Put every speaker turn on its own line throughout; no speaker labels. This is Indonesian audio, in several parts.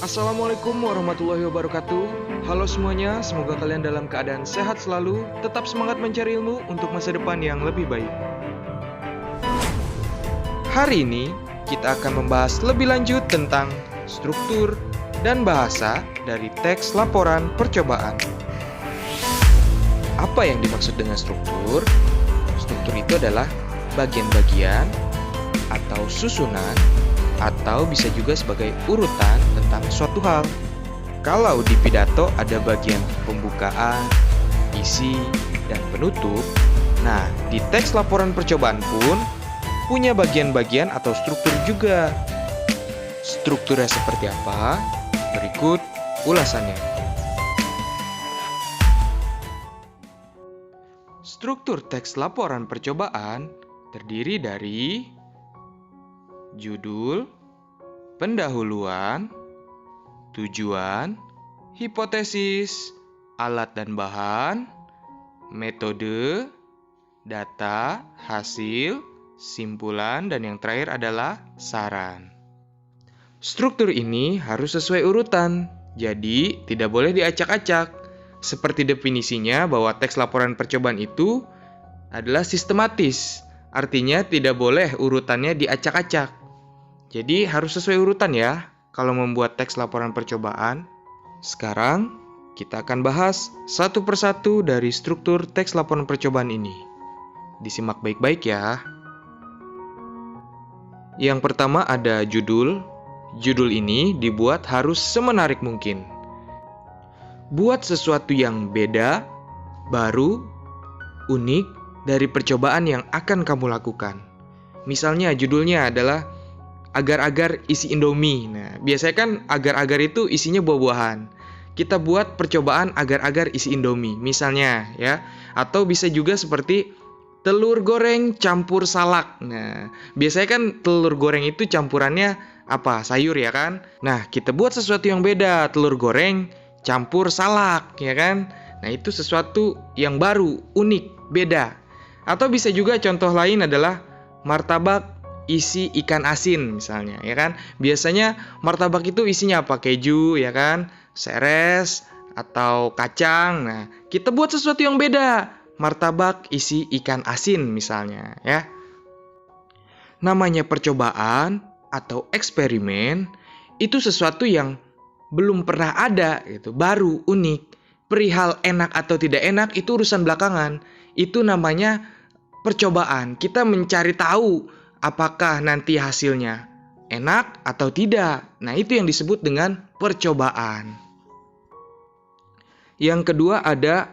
Assalamualaikum warahmatullahi wabarakatuh. Halo semuanya, semoga kalian dalam keadaan sehat selalu, tetap semangat mencari ilmu untuk masa depan yang lebih baik. Hari ini, kita akan membahas lebih lanjut tentang struktur dan bahasa dari teks laporan percobaan. Apa yang dimaksud dengan struktur? Struktur itu adalah bagian-bagian atau susunan, atau bisa juga sebagai urutan tentang suatu hal. Kalau di pidato ada bagian pembukaan, isi, dan penutup, nah di teks laporan percobaan pun punya bagian-bagian atau struktur juga. Strukturnya seperti apa? Berikut ulasannya. Struktur teks laporan percobaan terdiri dari judul, pendahuluan, tujuan, hipotesis, alat dan bahan, metode, data, hasil, simpulan, dan yang terakhir adalah saran. Struktur ini harus sesuai urutan, jadi tidak boleh diacak-acak. Seperti definisinya bahwa teks laporan percobaan itu adalah sistematis, artinya tidak boleh urutannya diacak-acak. Jadi harus sesuai urutan ya kalau membuat teks laporan percobaan. Sekarang kita akan bahas satu persatu dari struktur teks laporan percobaan ini. Disimak baik-baik ya. Yang pertama ada judul. Judul ini dibuat harus semenarik mungkin. Buat sesuatu yang beda, baru, unik dari percobaan yang akan kamu lakukan. Misalnya judulnya adalah agar-agar isi Indomie. Nah, biasanya kan agar-agar itu isinya buah-buahan. Kita buat percobaan agar-agar isi Indomie, misalnya ya. Atau bisa juga seperti telur goreng campur salak. Nah, biasanya kan telur goreng itu campurannya apa? Sayur ya kan? Nah, kita buat sesuatu yang beda, telur goreng campur salak, ya kan? Nah, itu sesuatu yang baru, unik, beda. Atau bisa juga contoh lain adalah martabak isi ikan asin misalnya, ya kan? Biasanya martabak itu isinya apa? Keju, ya kan? Seres atau kacang. Nah, kita buat sesuatu yang beda. Martabak isi ikan asin misalnya, ya. Namanya percobaan atau eksperimen itu sesuatu yang belum pernah ada gitu, baru, unik. Perihal enak atau tidak enak itu urusan belakangan. Itu namanya percobaan. Kita mencari tahu apakah nanti hasilnya enak atau tidak. Nah, itu yang disebut dengan percobaan. Yang kedua ada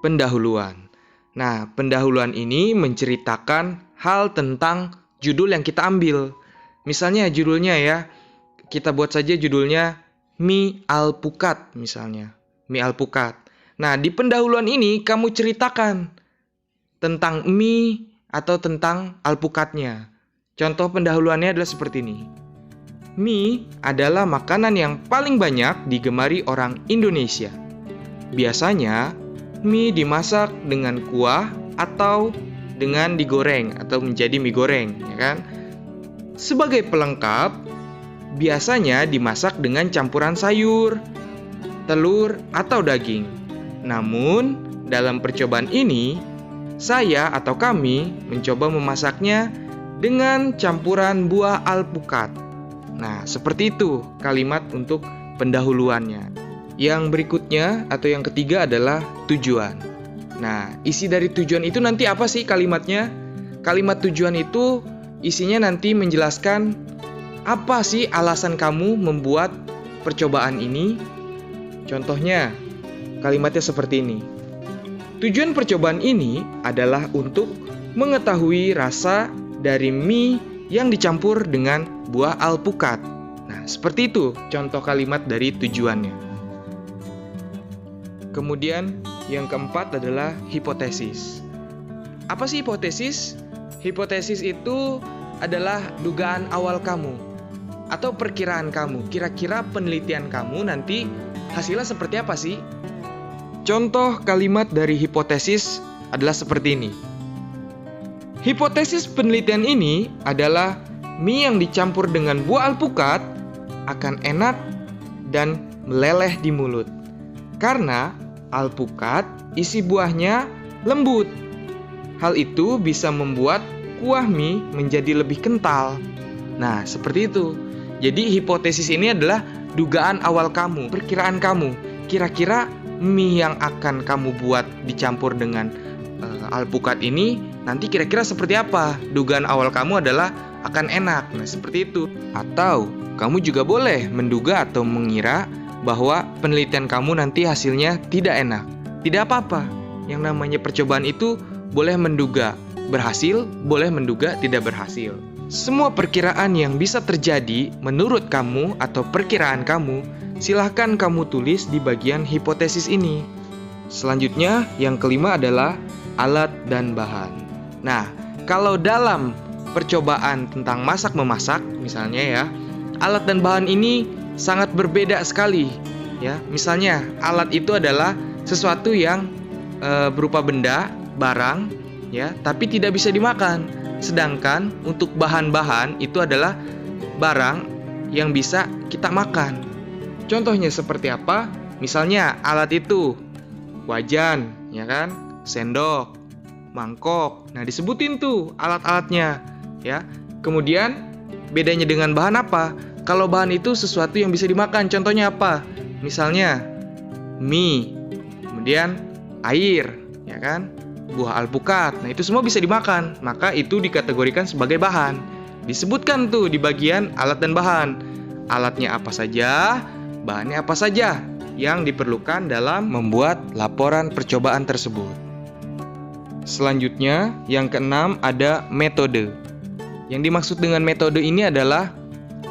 pendahuluan. Nah, pendahuluan ini menceritakan hal tentang judul yang kita ambil. Misalnya judulnya ya, kita buat saja judulnya mie alpukat misalnya. Mie alpukat. Nah, di pendahuluan ini kamu ceritakan tentang mie atau tentang alpukatnya. Contoh pendahuluannya adalah seperti ini. Mie adalah makanan yang paling banyak digemari orang Indonesia. Biasanya, mie dimasak dengan kuah atau dengan digoreng atau menjadi mie goreng, ya kan? Sebagai pelengkap, biasanya dimasak dengan campuran sayur, telur, atau daging. Namun, dalam percobaan ini, saya atau kami mencoba memasaknya dengan campuran buah alpukat. Nah, seperti itu kalimat untuk pendahuluannya. Yang berikutnya atau yang ketiga adalah tujuan. Nah, isi dari tujuan itu nanti apa sih kalimatnya? Kalimat tujuan itu isinya nanti menjelaskan apa sih alasan kamu membuat percobaan ini. Contohnya, kalimatnya seperti ini. Tujuan percobaan ini adalah untuk mengetahui rasa dari mie yang dicampur dengan buah alpukat. Nah, seperti itu contoh kalimat dari tujuannya. Kemudian yang keempat adalah hipotesis. Apa sih hipotesis? Hipotesis itu adalah dugaan awal kamu atau perkiraan kamu. Kira-kira penelitian kamu nanti hasilnya seperti apa sih? Contoh kalimat dari hipotesis adalah seperti ini. Hipotesis penelitian ini adalah mie yang dicampur dengan buah alpukat akan enak dan meleleh di mulut. Karena alpukat isi buahnya lembut. Hal itu bisa membuat kuah mie menjadi lebih kental. Nah, seperti itu. Jadi hipotesis ini adalah dugaan awal kamu, perkiraan kamu. Kira-kira mie yang akan kamu buat dicampur dengan alpukat ini nanti kira-kira seperti apa? Dugaan awal kamu adalah akan enak. Nah, seperti itu. Atau kamu juga boleh menduga atau mengira bahwa penelitian kamu nanti hasilnya tidak enak. Tidak apa-apa. Yang namanya percobaan itu boleh menduga berhasil, boleh menduga tidak berhasil. Semua perkiraan yang bisa terjadi menurut kamu atau perkiraan kamu, silahkan kamu tulis di bagian hipotesis ini. Selanjutnya, yang kelima adalah alat dan bahan. Nah, kalau dalam percobaan tentang masak-memasak, misalnya ya, alat dan bahan ini sangat berbeda sekali. Ya, misalnya alat itu adalah sesuatu yang berupa benda, barang, ya, tapi tidak bisa dimakan. Sedangkan untuk bahan-bahan itu adalah barang yang bisa kita makan. Contohnya seperti apa? Misalnya alat itu wajan, ya kan? Sendok, mangkok. Nah, disebutin tuh alat-alatnya, ya. Kemudian bedanya dengan bahan apa? Kalau bahan itu sesuatu yang bisa dimakan. Contohnya apa? Misalnya mie, kemudian air, ya kan? Buah alpukat. Nah, itu semua bisa dimakan. Maka itu dikategorikan sebagai bahan. Disebutkan tuh di bagian alat dan bahan. Alatnya apa saja, bahannya apa saja yang diperlukan dalam membuat laporan percobaan tersebut. Selanjutnya, yang keenam ada metode. Yang dimaksud dengan metode ini adalah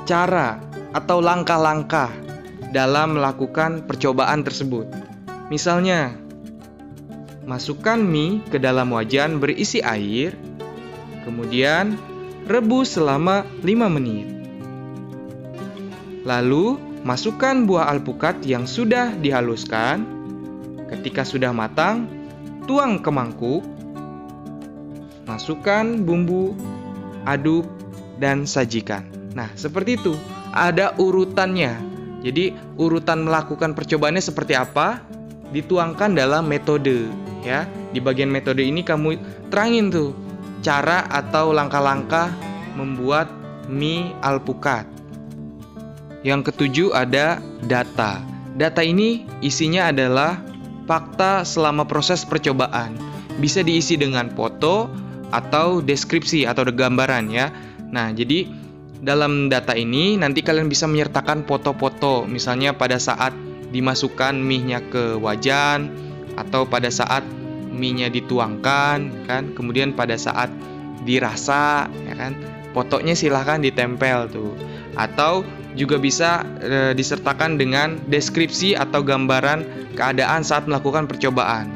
cara atau langkah-langkah dalam melakukan percobaan tersebut. Misalnya, masukkan mie ke dalam wajan berisi air, kemudian rebus selama 5 menit. Lalu, masukkan buah alpukat yang sudah dihaluskan. Ketika sudah matang, tuang ke mangkuk. Masukkan bumbu, aduk, dan sajikan. Nah, seperti itu. Ada urutannya. Jadi, urutan melakukan percobaannya seperti apa? Dituangkan dalam metode, ya. Di bagian metode ini kamu terangin tuh cara atau langkah-langkah membuat mie alpukat. Yang ketujuh ada data. Data ini isinya adalah fakta selama proses percobaan. Bisa diisi dengan foto atau deskripsi atau gambaran, ya. Nah, jadi dalam data ini nanti kalian bisa menyertakan foto-foto, misalnya pada saat dimasukkan mie-nya ke wajan, atau pada saat mie-nya dituangkan, kan? Kemudian pada saat dirasa, ya kan? Fotonya silahkan ditempel tuh. Atau juga bisa disertakan dengan deskripsi atau gambaran keadaan saat melakukan percobaan.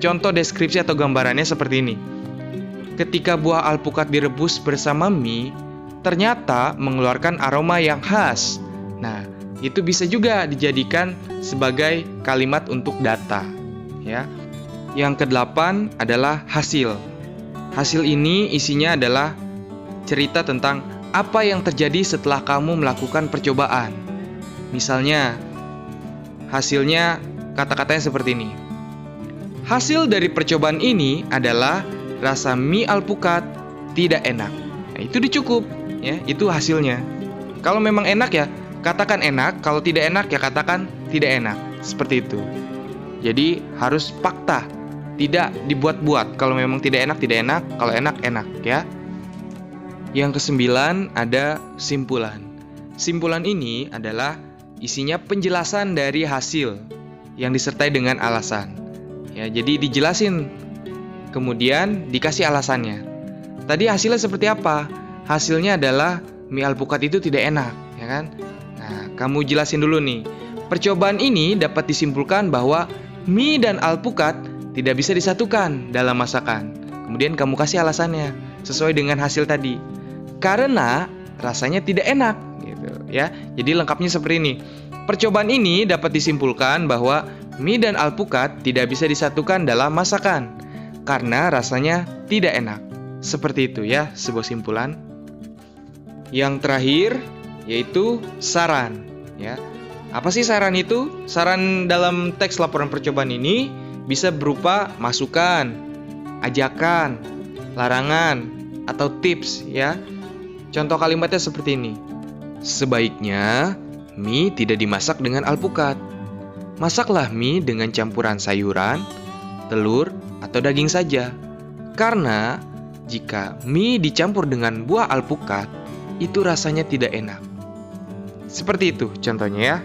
Contoh deskripsi atau gambarannya seperti ini. Ketika buah alpukat direbus bersama mie, ternyata mengeluarkan aroma yang khas. Nah, itu bisa juga dijadikan sebagai kalimat untuk data, ya. Yang kedelapan adalah hasil. Hasil ini isinya adalah cerita tentang apa yang terjadi setelah kamu melakukan percobaan. Misalnya, hasilnya kata-katanya seperti ini. Hasil dari percobaan ini adalah rasa mie alpukat tidak enak. Nah, itu cukup, ya. Itu hasilnya. Kalau memang enak ya katakan enak, kalau tidak enak ya katakan tidak enak. Seperti itu. Jadi harus fakta, tidak dibuat-buat. Kalau memang tidak enak, kalau enak, enak, ya. Yang kesembilan ada simpulan. Simpulan ini adalah isinya penjelasan dari hasil yang disertai dengan alasan. Ya, jadi dijelasin, kemudian dikasih alasannya. Tadi hasilnya seperti apa? Hasilnya adalah mie alpukat itu tidak enak, ya kan? Nah, kamu jelasin dulu nih. Percobaan ini dapat disimpulkan bahwa mie dan alpukat tidak bisa disatukan dalam masakan. Kemudian kamu kasih alasannya sesuai dengan hasil tadi. Karena rasanya tidak enak, gitu ya. Jadi lengkapnya seperti ini. Percobaan ini dapat disimpulkan bahwa mie dan alpukat tidak bisa disatukan dalam masakan karena rasanya tidak enak. Seperti itu ya, sebuah simpulan. Yang terakhir yaitu saran, ya. Apa sih saran itu? Saran dalam teks laporan percobaan ini bisa berupa masukan, ajakan, larangan, atau tips ya. Contoh kalimatnya seperti ini. Sebaiknya mie tidak dimasak dengan alpukat. Masaklah mie dengan campuran sayuran, telur, atau daging saja. Karena jika mie dicampur dengan buah alpukat, itu rasanya tidak enak. Seperti itu contohnya ya.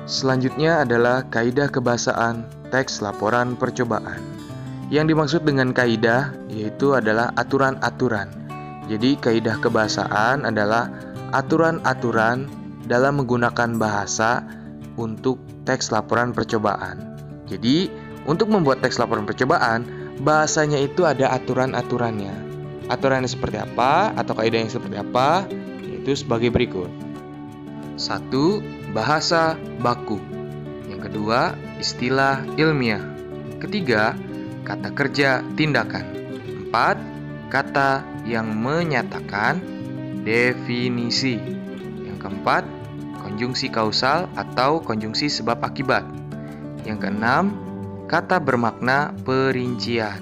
Selanjutnya adalah kaidah kebahasaan teks laporan percobaan. Yang dimaksud dengan kaidah yaitu adalah aturan-aturan. Jadi kaidah kebahasaan adalah aturan-aturan dalam menggunakan bahasa untuk teks laporan percobaan. Jadi untuk membuat teks laporan percobaan, bahasanya itu ada aturan-aturannya. Aturannya seperti apa atau kaidah yang seperti apa? Yaitu sebagai berikut. 1. Bahasa baku. Yang kedua, istilah ilmiah. Ketiga, kata kerja tindakan. 4. Kata yang menyatakan definisi. Yang keempat, konjungsi kausal atau konjungsi sebab akibat. Yang keenam, kata bermakna perincian.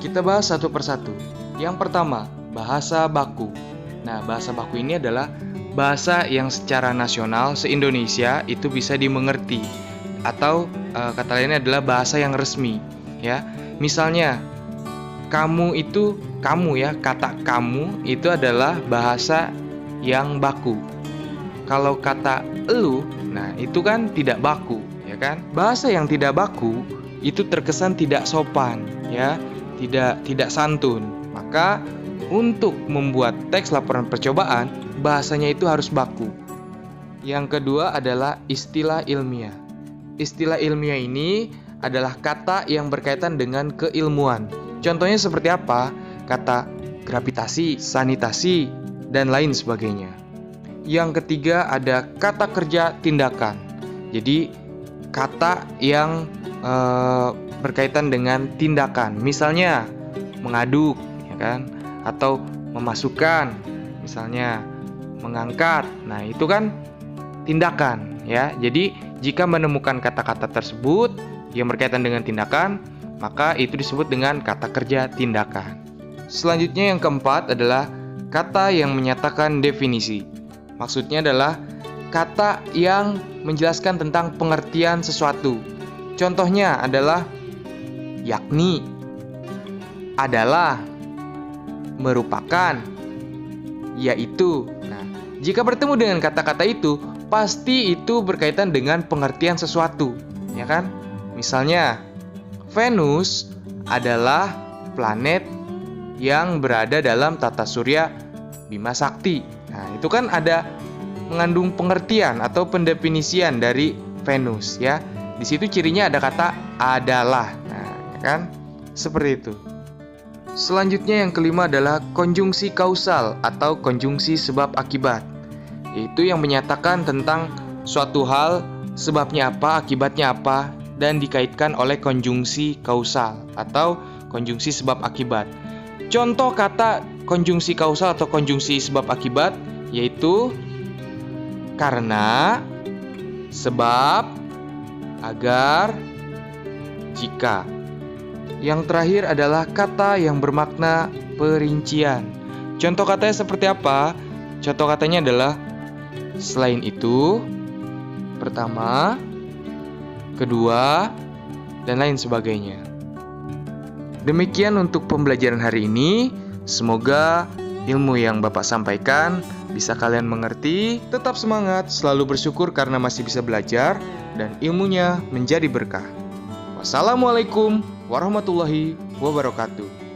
Kita bahas satu persatu. Yang pertama, bahasa baku. Nah, bahasa baku ini adalah bahasa yang secara nasional se-Indonesia itu bisa dimengerti, atau kata lainnya adalah bahasa yang resmi ya. Misalnya kamu itu kamu ya, kata kamu itu adalah bahasa yang baku. Kalau kata elu, nah itu kan tidak baku ya kan. Bahasa yang tidak baku itu terkesan tidak sopan ya, tidak santun. Maka untuk membuat teks laporan percobaan, bahasanya itu harus baku. Yang kedua adalah istilah ilmiah. Istilah ilmiah ini adalah kata yang berkaitan dengan keilmuan. Contohnya seperti apa? Kata gravitasi, sanitasi, dan lain sebagainya. Yang ketiga ada kata kerja tindakan. Jadi kata yang berkaitan dengan tindakan. Misalnya mengaduk, ya kan? Atau memasukkan, misalnya mengangkat. Nah, itu kan tindakan ya. Jadi, jika menemukan kata-kata tersebut yang berkaitan dengan tindakan, maka itu disebut dengan kata kerja tindakan. Selanjutnya yang keempat adalah kata yang menyatakan definisi. Maksudnya adalah kata yang menjelaskan tentang pengertian sesuatu. Contohnya adalah yakni, adalah, merupakan, yaitu. Nah, jika bertemu dengan kata-kata itu, pasti itu berkaitan dengan pengertian sesuatu, ya kan? Misalnya, Venus adalah planet yang berada dalam tata surya Bima Sakti. Nah, itu kan ada mengandung pengertian atau pendefinisian dari Venus, ya. Di situ cirinya ada kata adalah. Nah, ya kan? Seperti itu. Selanjutnya yang kelima adalah konjungsi kausal atau konjungsi sebab akibat. Yaitu yang menyatakan tentang suatu hal sebabnya apa, akibatnya apa, dan dikaitkan oleh konjungsi kausal atau konjungsi sebab akibat. Contoh kata konjungsi kausal atau konjungsi sebab akibat yaitu karena, sebab, agar, jika. Yang terakhir adalah kata yang bermakna perincian. Contoh katanya seperti apa? Contoh katanya adalah selain itu, pertama, kedua, dan lain sebagainya. Demikian untuk pembelajaran hari ini. Semoga ilmu yang Bapak sampaikan bisa kalian mengerti. Tetap semangat, selalu bersyukur karena masih bisa belajar, dan ilmunya menjadi berkah. Wassalamualaikum warahmatullahi wabarakatuh.